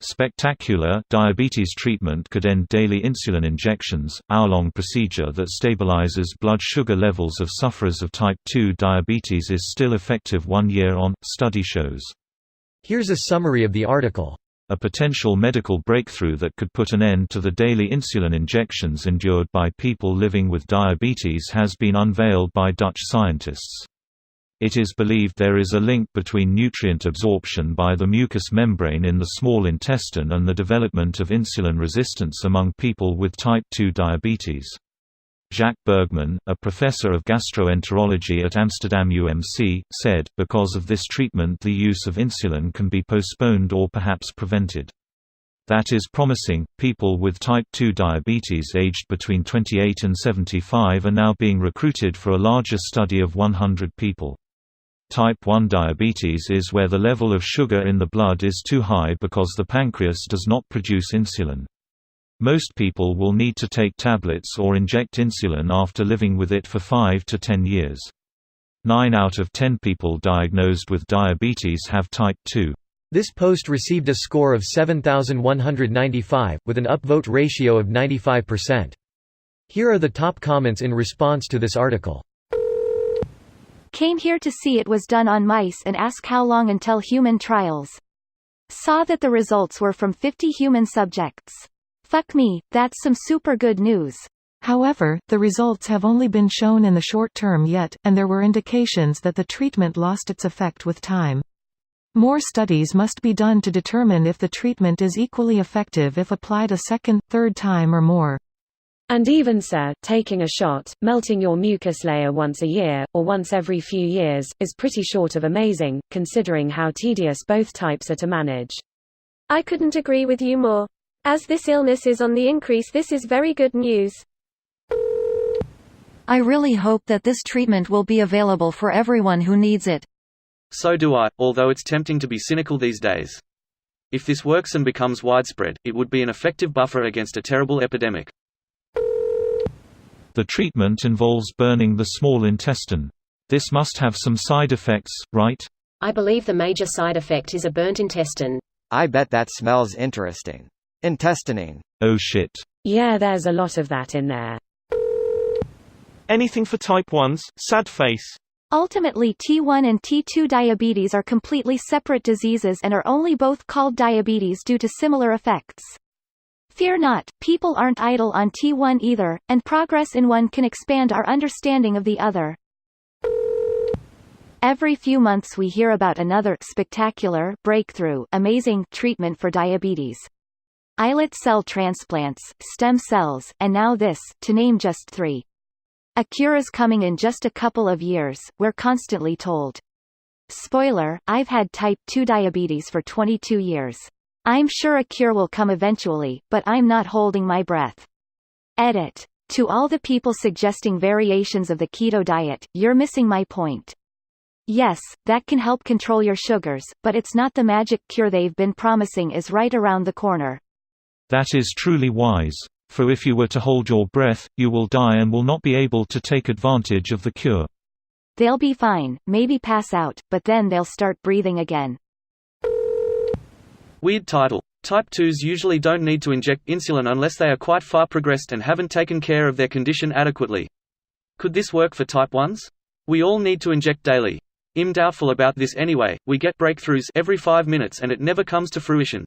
Spectacular diabetes treatment could end daily insulin injections, hour-long procedure that stabilizes blood sugar levels of sufferers of type 2 diabetes is still effective 1 year on, study shows. Here's a summary of the article. A potential medical breakthrough that could put an end to the daily insulin injections endured by people living with diabetes has been unveiled by Dutch scientists. It is believed there is a link between nutrient absorption by the mucous membrane in the small intestine and the development of insulin resistance among people with type 2 diabetes. Jacques Bergman, a professor of gastroenterology at Amsterdam UMC, said, because of this treatment the use of insulin can be postponed or perhaps prevented. That is promising. People with type 2 diabetes aged between 28 and 75 are now being recruited for a larger study of 100 people. Type 1 diabetes is where the level of sugar in the blood is too high because the pancreas does not produce insulin. Most people will need to take tablets or inject insulin after living with it for 5 to 10 years. 9 out of 10 people diagnosed with diabetes have type 2. This post received a score of 7,195, with an upvote ratio of 95%. Here are the top comments in response to this article. Came here to see it was done on mice and ask how long until human trials. Saw that the results were from 50 human subjects. Fuck me, that's some super good news. However, the results have only been shown in the short term yet, and there were indications that the treatment lost its effect with time. More studies must be done to determine if the treatment is equally effective if applied a second, third time or more. And even sir, taking a shot, melting your mucus layer once a year, or once every few years, is pretty short of amazing, considering how tedious both types are to manage. I couldn't agree with you more. As this illness is on the increase, this is very good news. I really hope that this treatment will be available for everyone who needs it. So do I, although it's tempting to be cynical these days. If this works and becomes widespread, it would be an effective buffer against a terrible epidemic. The treatment involves burning the small intestine. This must have some side effects, right? I believe the major side effect is a burnt intestine. I bet that smells interesting. Intestinine. Oh shit. Yeah, there's a lot of that in there. Anything for type 1s, sad face. Ultimately, T1 and T2 diabetes are completely separate diseases and are only both called diabetes due to similar effects. Fear not, people aren't idle on T1 either, and progress in one can expand our understanding of the other. Every few months we hear about another spectacular, breakthrough, amazing treatment for diabetes. Islet cell transplants, stem cells, and now this, to name just 3. A cure is coming in just a couple of years, we're constantly told. Spoiler, I've had type 2 diabetes for 22 years. I'm sure a cure will come eventually, but I'm not holding my breath. Edit. To all the people suggesting variations of the keto diet, you're missing my point. Yes, that can help control your sugars, but it's not the magic cure they've been promising is right around the corner. That is truly wise. For if you were to hold your breath, you will die and will not be able to take advantage of the cure. They'll be fine, maybe pass out, but then they'll start breathing again. Weird title. Type 2s usually don't need to inject insulin unless they are quite far progressed and haven't taken care of their condition adequately. Could this work for type 1s? We all need to inject daily. I'm doubtful about this anyway. We get breakthroughs every 5 minutes and it never comes to fruition.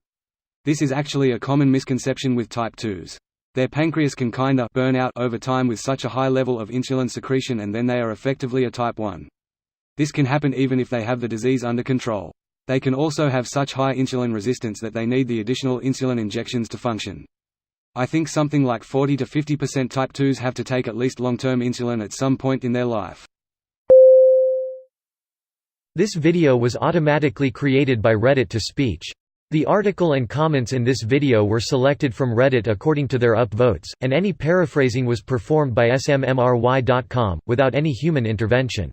This is actually a common misconception with type 2s. Their pancreas can kinda burn out over time with such a high level of insulin secretion and then they are effectively a type 1. This can happen even if they have the disease under control. They can also have such high insulin resistance that they need the additional insulin injections to function. I think something like 40 to 50% type 2s have to take at least long-term insulin at some point in their life. This video was automatically created by Reddit to speech. The article and comments in this video were selected from Reddit according to their upvotes, and any paraphrasing was performed by smmry.com, without any human intervention.